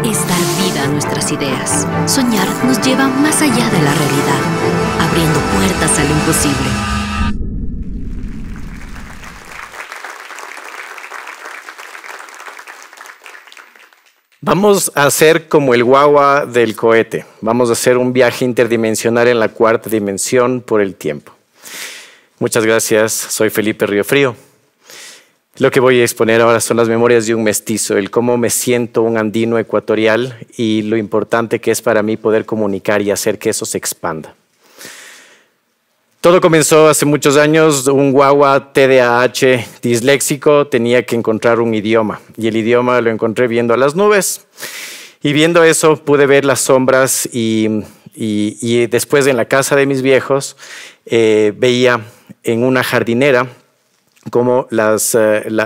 es dar vida a nuestras ideas. Soñar nos lleva más allá de la realidad, abriendo puertas a lo imposible. Vamos a hacer como el guagua del cohete. Vamos a hacer un viaje interdimensional en la cuarta dimensión por el tiempo. Muchas gracias, soy Felipe Riofrío. Lo que voy a exponer ahora son las memorias de un mestizo, el cómo me siento un andino ecuatorial y lo importante que es para mí poder comunicar y hacer que eso se expanda. Todo comenzó hace muchos años. Un guagua TDAH disléxico tenía que encontrar un idioma y el idioma lo encontré viendo a las nubes y viendo eso pude ver las sombras y después en la casa de mis viejos veía en una jardinera como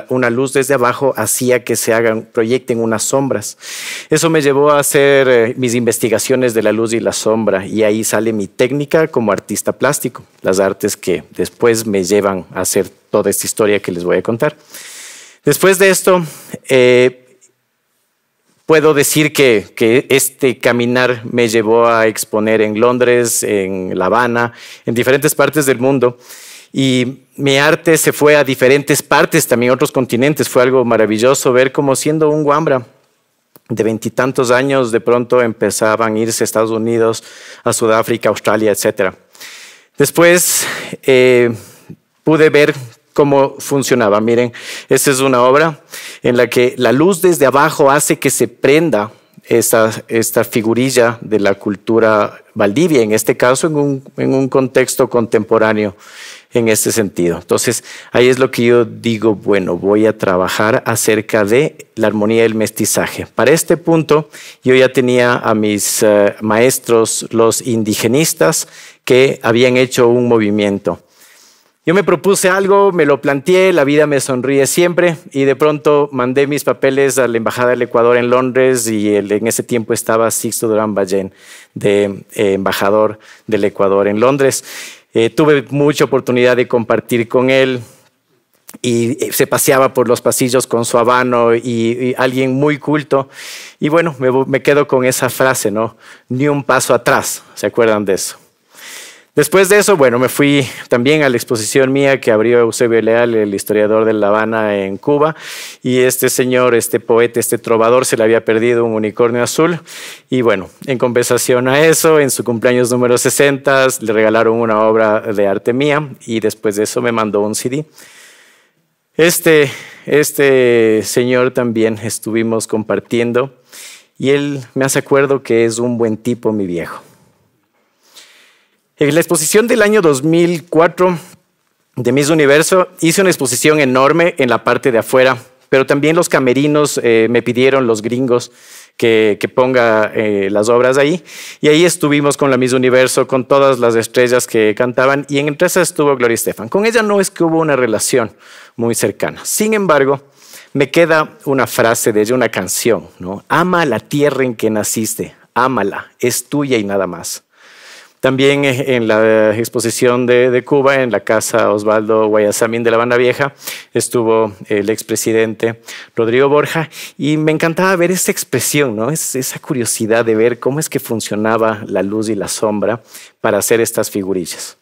una luz desde abajo hacía que se proyecten unas sombras. Eso me llevó a hacer mis investigaciones de la luz y la sombra y ahí sale mi técnica como artista plástico, las artes que después me llevan a hacer toda esta historia que les voy a contar. Después de esto, puedo decir que este caminar me llevó a exponer en Londres, en La Habana, en diferentes partes del mundo. Y mi arte se fue a diferentes partes, también otros continentes. Fue algo maravilloso ver cómo siendo un guambra de 20 y tantos años, de pronto empezaban a irse a Estados Unidos, a Sudáfrica, Australia, etc. Después pude ver cómo funcionaba. Miren, esta es una obra en la que la luz desde abajo hace que se prenda esta figurilla de la cultura Valdivia, en este caso en un contexto contemporáneo en este sentido. Entonces, ahí es lo que yo digo, bueno, voy a trabajar acerca de la armonía del mestizaje. Para este punto, yo ya tenía a mis maestros, los indigenistas, que habían hecho un movimiento. Yo me propuse algo, me lo planteé, la vida me sonríe siempre y de pronto mandé mis papeles a la Embajada del Ecuador en Londres y en ese tiempo estaba Sixto Durán Ballén, de embajador del Ecuador en Londres. Tuve mucha oportunidad de compartir con él y se paseaba por los pasillos con su habano y alguien muy culto. Y bueno, me quedo con esa frase, ¿no? Ni un paso atrás, ¿se acuerdan de eso? Después de eso, bueno, me fui también a la exposición mía que abrió Eusebio Leal, el historiador de La Habana en Cuba, y este señor, este poeta, este trovador, se le había perdido un unicornio azul, y bueno, en compensación a eso, en su cumpleaños número 60, le regalaron una obra de arte mía, y después de eso me mandó un CD. Este señor también estuvimos compartiendo, y él me hace acuerdo que es un buen tipo, mi viejo. En la exposición del año 2004 de Miss Universo hice una exposición enorme en la parte de afuera, pero también los camerinos me pidieron, los gringos, que ponga las obras ahí. Y ahí estuvimos con la Miss Universo, con todas las estrellas que cantaban, y entre esas estuvo Gloria Estefan. Con ella no es que hubo una relación muy cercana. Sin embargo, me queda una frase de ella, una canción, ¿no? Ama la tierra en que naciste, ámala, es tuya y nada más. También en la exposición de Cuba, en la casa Osvaldo Guayasamín de La Habana Vieja, estuvo el expresidente Rodrigo Borja y me encantaba ver esa expresión, ¿no? Esa curiosidad de ver cómo es que funcionaba la luz y la sombra para hacer estas figurillas.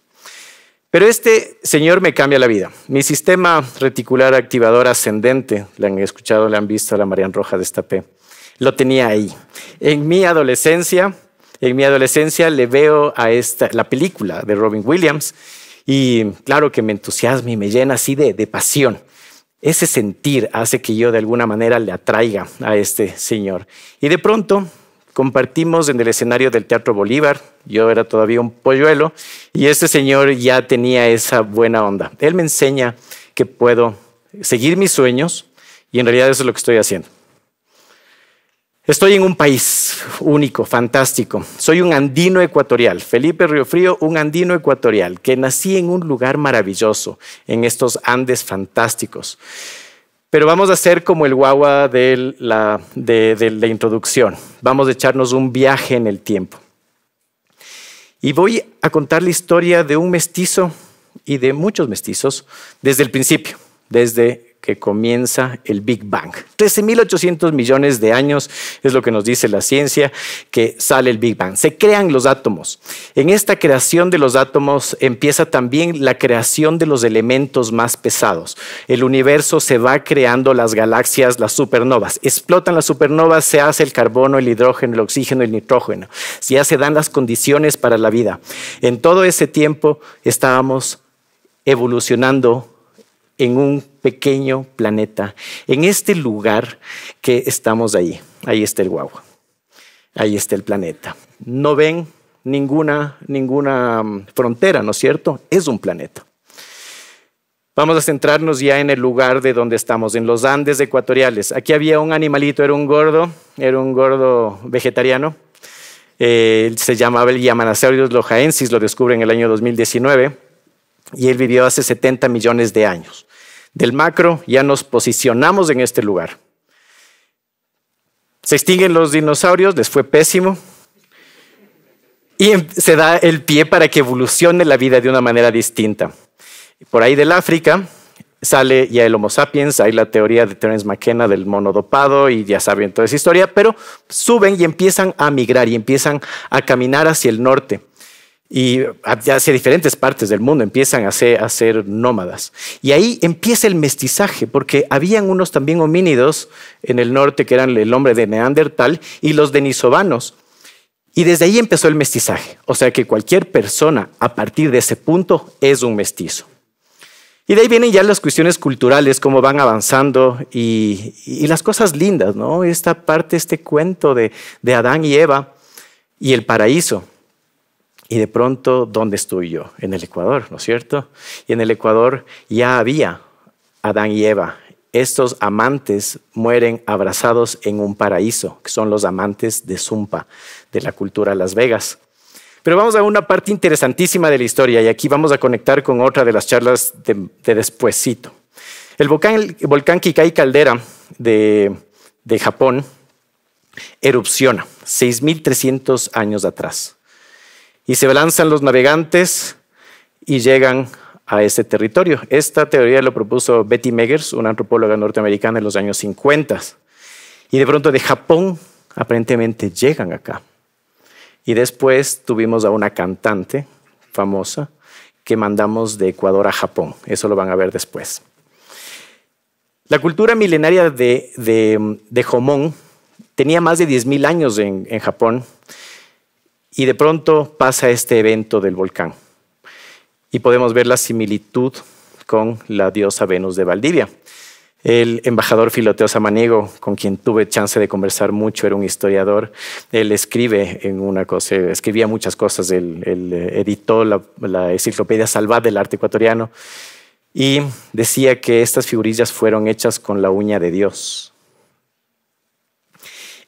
Pero este señor me cambia la vida. Mi sistema reticular activador ascendente, le han escuchado, le han visto a la Marian Roja Destapé, lo tenía ahí. En mi adolescencia le veo a la película de Robin Williams y claro que me entusiasma y me llena así de pasión. Ese sentir hace que yo de alguna manera le atraiga a este señor. Y de pronto compartimos en el escenario del Teatro Bolívar. Yo era todavía un polluelo y este señor ya tenía esa buena onda. Él me enseña que puedo seguir mis sueños y en realidad eso es lo que estoy haciendo. Estoy en un país único, fantástico. Soy un andino ecuatorial, Felipe Riofrío, un andino ecuatorial, que nací en un lugar maravilloso, en estos Andes fantásticos. Pero vamos a hacer como el guagua de la introducción. Vamos a echarnos un viaje en el tiempo. Y voy a contar la historia de un mestizo y de muchos mestizos desde el principio, desde que comienza el Big Bang. 13.800 millones de años es lo que nos dice la ciencia, que sale el Big Bang. Se crean los átomos. En esta creación de los átomos empieza también la creación de los elementos más pesados. El universo se va creando, las galaxias, las supernovas. Explotan las supernovas, se hace el carbono, el hidrógeno, el oxígeno, el nitrógeno. Ya se dan las condiciones para la vida. En todo ese tiempo estábamos evolucionando en un pequeño planeta, en este lugar que estamos ahí. Ahí está el guagua, ahí está el planeta. No ven ninguna frontera, ¿no es cierto? Es un planeta. Vamos a centrarnos ya en el lugar de donde estamos, en los Andes ecuatoriales. Aquí había un animalito, era un gordo vegetariano. Se llamaba el Yamanaceurios lojaensis, lo descubren en el año 2019, y él vivió hace 70 millones de años. Del macro ya nos posicionamos en este lugar. Se extinguen los dinosaurios, les fue pésimo, y se da el pie para que evolucione la vida de una manera distinta. Por ahí del África sale ya el Homo sapiens, hay la teoría de Terence McKenna del mono dopado y ya saben toda esa historia, pero suben y empiezan a migrar y empiezan a caminar hacia el norte. Y hacia diferentes partes del mundo empiezan a ser nómadas. Y ahí empieza el mestizaje, porque habían unos también homínidos en el norte que eran el hombre de Neandertal y los denisovanos. Y desde ahí empezó el mestizaje. O sea que cualquier persona a partir de ese punto es un mestizo. Y de ahí vienen ya las cuestiones culturales, cómo van avanzando y las cosas lindas, ¿no? Esta parte, este cuento de Adán y Eva y el paraíso. Y de pronto, ¿dónde estoy yo? En el Ecuador, ¿no es cierto? Y en el Ecuador ya había Adán y Eva. Estos amantes mueren abrazados en un paraíso, que son los amantes de Zumpa, de la cultura Las Vegas. Pero vamos a una parte interesantísima de la historia, y aquí vamos a conectar con otra de las charlas de despuesito. El volcán Kikai Caldera de Japón erupciona 6.300 años atrás. Y se lanzan los navegantes y llegan a ese territorio. Esta teoría lo propuso Betty Meggers, una antropóloga norteamericana en los años 50. Y de pronto de Japón aparentemente llegan acá. Y después tuvimos a una cantante famosa que mandamos de Ecuador a Japón. Eso lo van a ver después. La cultura milenaria de Jomón tenía más de 10.000 años en Japón. Y de pronto pasa este evento del volcán. Y podemos ver la similitud con la diosa Venus de Valdivia. El embajador Filoteo Samaniego, con quien tuve chance de conversar mucho, era un historiador. Él escribía muchas cosas. Él editó la Enciclopedia Salvat del arte ecuatoriano. Y decía que estas figurillas fueron hechas con la uña de Dios.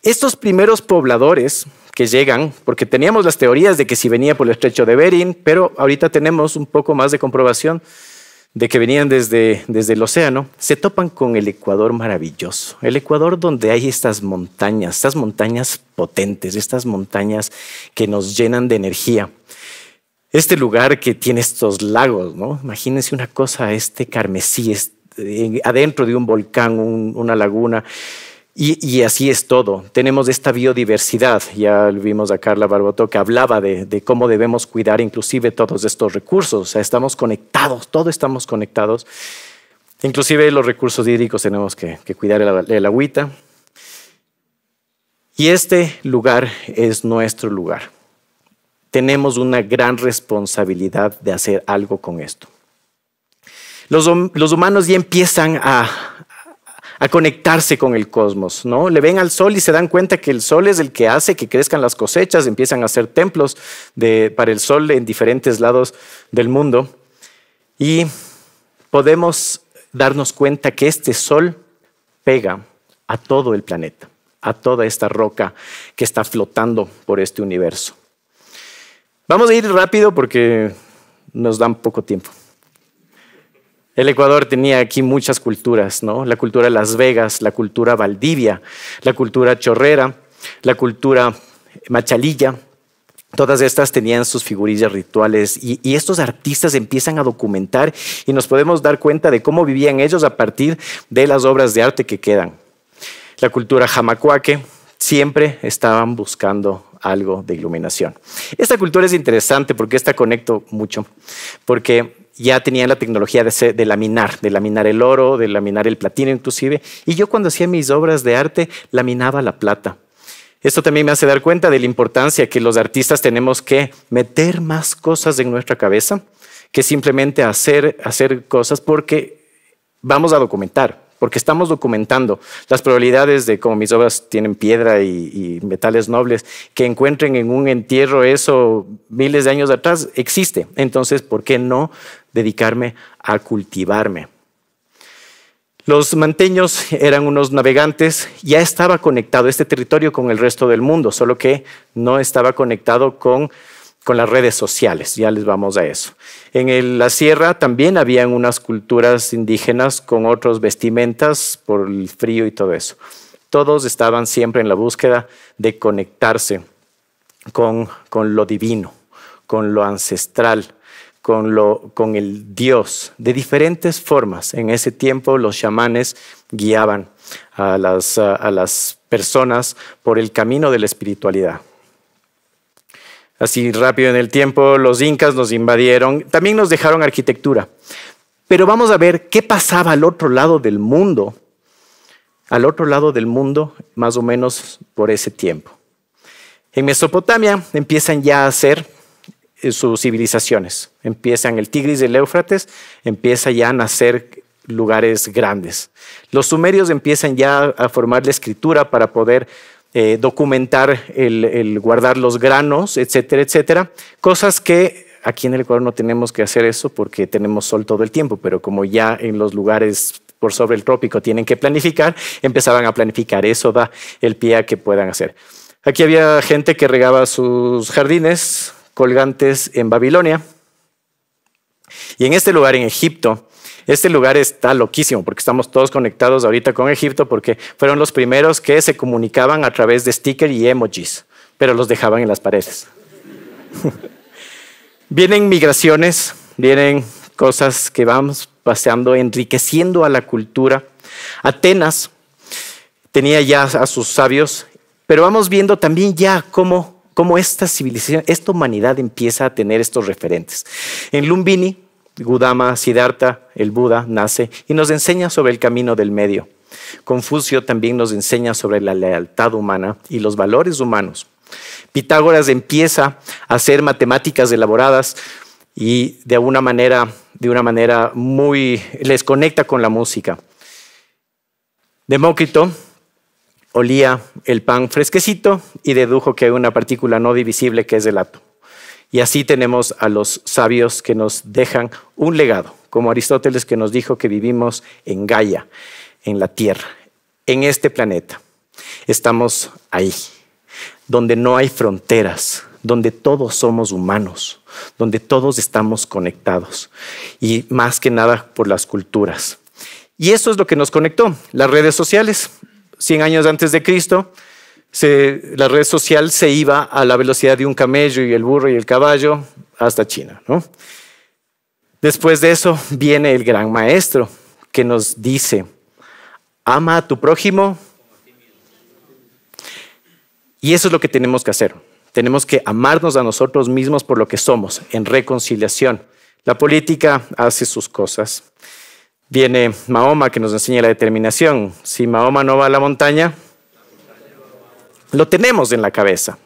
Estos primeros pobladores que llegan, porque teníamos las teorías de que si venía por el estrecho de Bering, pero ahorita tenemos un poco más de comprobación de que venían desde el océano, se topan con el Ecuador maravilloso. El Ecuador donde hay estas montañas potentes, estas montañas que nos llenan de energía. Este lugar que tiene estos lagos, ¿no? Imagínense una cosa, carmesí, adentro de un volcán, una laguna. Y así es todo. Tenemos esta biodiversidad. Ya vimos a Carla Barbotó que hablaba de cómo debemos cuidar inclusive todos estos recursos. O sea, estamos conectados, todos estamos conectados. Inclusive los recursos hídricos tenemos que cuidar el agüita. Y este lugar es nuestro lugar. Tenemos una gran responsabilidad de hacer algo con esto. Los humanos ya empiezan a conectarse con el cosmos, ¿no? Le ven al sol y se dan cuenta que el sol es el que hace que crezcan las cosechas, empiezan a hacer templos para el sol en diferentes lados del mundo. Y podemos darnos cuenta que este sol pega a todo el planeta, a toda esta roca que está flotando por este universo. Vamos a ir rápido porque nos dan poco tiempo. El Ecuador tenía aquí muchas culturas, ¿no? La cultura de Las Vegas, la cultura Valdivia, la cultura chorrera, la cultura machalilla, Todas estas tenían sus figurillas rituales y estos artistas empiezan a documentar y nos podemos dar cuenta de cómo vivían ellos a partir de las obras de arte que quedan. La cultura jamacuaque siempre estaban buscando algo de iluminación. Esta cultura es interesante porque esta conecto mucho, porque ya tenían la tecnología de laminar el oro, de laminar el platino inclusive, y yo cuando hacía mis obras de arte laminaba la plata. Esto también me hace dar cuenta de la importancia que los artistas tenemos que meter más cosas en nuestra cabeza que simplemente hacer cosas porque vamos a documentar, porque estamos documentando las probabilidades de, como mis obras tienen piedra y metales nobles, que encuentren en un entierro eso miles de años atrás, existe. Entonces, ¿por qué no dedicarme a cultivarme? Los manteños eran unos navegantes, ya estaba conectado este territorio con el resto del mundo, solo que no estaba conectado con las redes sociales, ya les vamos a eso. En la sierra también habían unas culturas indígenas con otras vestimentas por el frío y todo eso. Todos estaban siempre en la búsqueda de conectarse con lo divino, con lo ancestral, con el Dios, de diferentes formas. En ese tiempo los chamanes guiaban a las personas por el camino de la espiritualidad. Así rápido en el tiempo, los incas nos invadieron, también nos dejaron arquitectura. Pero vamos a ver qué pasaba al otro lado del mundo, más o menos por ese tiempo. En Mesopotamia empiezan ya a hacer sus civilizaciones. Empiezan el Tigris y el Éufrates, empieza ya a nacer lugares grandes. Los sumerios empiezan ya a formar la escritura para poder documentar el guardar los granos, etcétera, etcétera. Cosas que aquí en el Ecuador no tenemos que hacer eso porque tenemos sol todo el tiempo, pero como ya en los lugares por sobre el trópico tienen que planificar, empezaban a planificar. Eso da el pie a que puedan hacer. Aquí había gente que regaba sus jardines colgantes en Babilonia. Y en este lugar, en Egipto, este lugar está loquísimo porque estamos todos conectados ahorita con Egipto porque fueron los primeros que se comunicaban a través de stickers y emojis, pero los dejaban en las paredes. Vienen migraciones, vienen cosas que vamos paseando, enriqueciendo a la cultura. Atenas tenía ya a sus sabios, pero vamos viendo también ya cómo esta civilización, esta humanidad empieza a tener estos referentes. En Lumbini, Gautama, Siddhartha, el Buda, nace y nos enseña sobre el camino del medio. Confucio también nos enseña sobre la lealtad humana y los valores humanos. Pitágoras empieza a hacer matemáticas elaboradas y de una manera muy les conecta con la música. Demócrito olía el pan fresquecito y dedujo que hay una partícula no divisible que es el átomo. Y así tenemos a los sabios que nos dejan un legado, como Aristóteles que nos dijo que vivimos en Gaia, en la Tierra, en este planeta. Estamos ahí, donde no hay fronteras, donde todos somos humanos, donde todos estamos conectados y más que nada por las culturas. Y eso es lo que nos conectó, las redes sociales. 100 años antes de Cristo, la red social se iba a la velocidad de un camello y el burro y el caballo hasta China, ¿no? Después de eso viene el gran maestro que nos dice, ama a tu prójimo. Y eso es lo que tenemos que hacer. Tenemos que amarnos a nosotros mismos por lo que somos, en reconciliación. La política hace sus cosas. Viene Mahoma que nos enseña la determinación. Si Mahoma no va a la montaña, lo tenemos en la cabeza.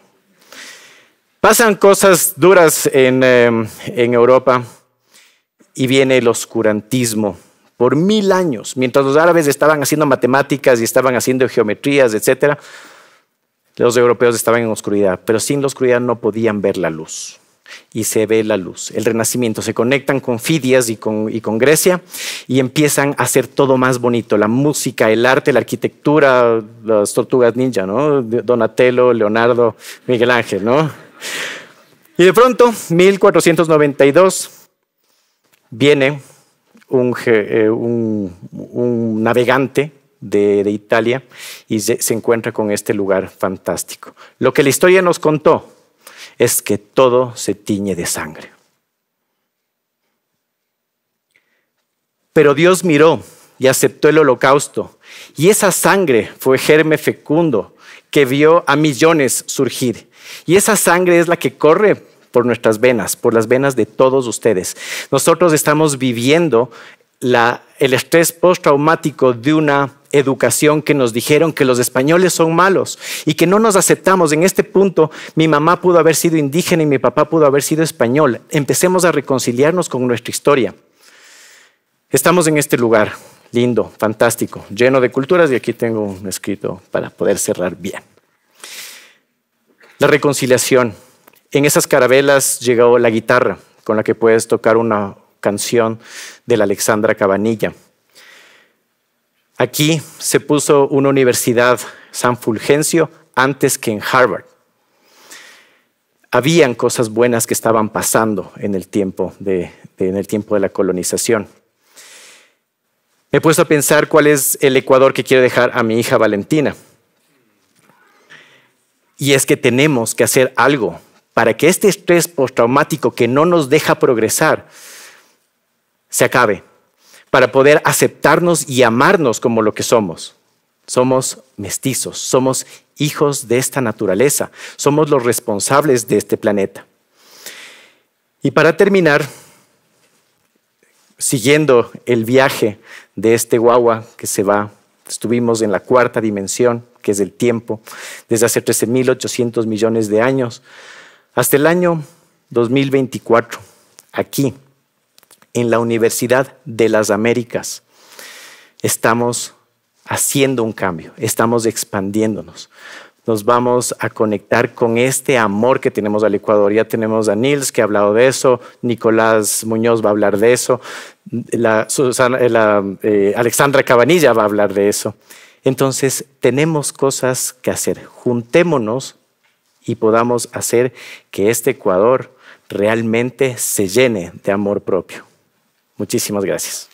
Pasan cosas duras en Europa y viene el oscurantismo por 1000 años. Mientras los árabes estaban haciendo matemáticas y estaban haciendo geometrías, etc., los europeos estaban en oscuridad, pero sin la oscuridad no podían ver la luz. Y se ve la luz, el renacimiento, se conectan con Fidias y con Grecia y empiezan a hacer todo más bonito, la música, el arte, la arquitectura, las tortugas ninja, ¿no? Donatello, Leonardo, Miguel Ángel, ¿no? Y de pronto, 1492, viene un navegante de Italia y se encuentra con este lugar fantástico. Lo que la historia nos contó es que todo se tiñe de sangre. Pero Dios miró y aceptó el holocausto, y esa sangre fue germen fecundo que vio a millones surgir. Y esa sangre es la que corre por nuestras venas, por las venas de todos ustedes. Nosotros estamos viviendo el estrés postraumático de una educación que nos dijeron que los españoles son malos y que no nos aceptamos. En este punto, mi mamá pudo haber sido indígena y mi papá pudo haber sido español. Empecemos a reconciliarnos con nuestra historia. Estamos en este lugar lindo, fantástico, lleno de culturas, y aquí tengo un escrito para poder cerrar bien. La reconciliación. En esas carabelas llegó la guitarra con la que puedes tocar una canción de la Alexandra Cabanilla. Aquí se puso una universidad, San Fulgencio, antes que en Harvard. Habían cosas buenas que estaban pasando en el tiempo de la colonización. Me he puesto a pensar cuál es el Ecuador que quiero dejar a mi hija Valentina. Y es que tenemos que hacer algo para que este estrés postraumático que no nos deja progresar se acabe, para poder aceptarnos y amarnos como lo que somos. Somos mestizos, somos hijos de esta naturaleza, somos los responsables de este planeta. Y para terminar, siguiendo el viaje de este guagua que se va, estuvimos en la cuarta dimensión, que es el tiempo, desde hace 13.800 millones de años, hasta el año 2024, aquí, en la Universidad de las Américas, estamos haciendo un cambio, estamos expandiéndonos. Nos vamos a conectar con este amor que tenemos al Ecuador. Ya tenemos a Nils que ha hablado de eso, Nicolás Muñoz va a hablar de eso, Alexandra Cabanilla va a hablar de eso. Entonces, tenemos cosas que hacer. Juntémonos y podamos hacer que este Ecuador realmente se llene de amor propio. Muchísimas gracias.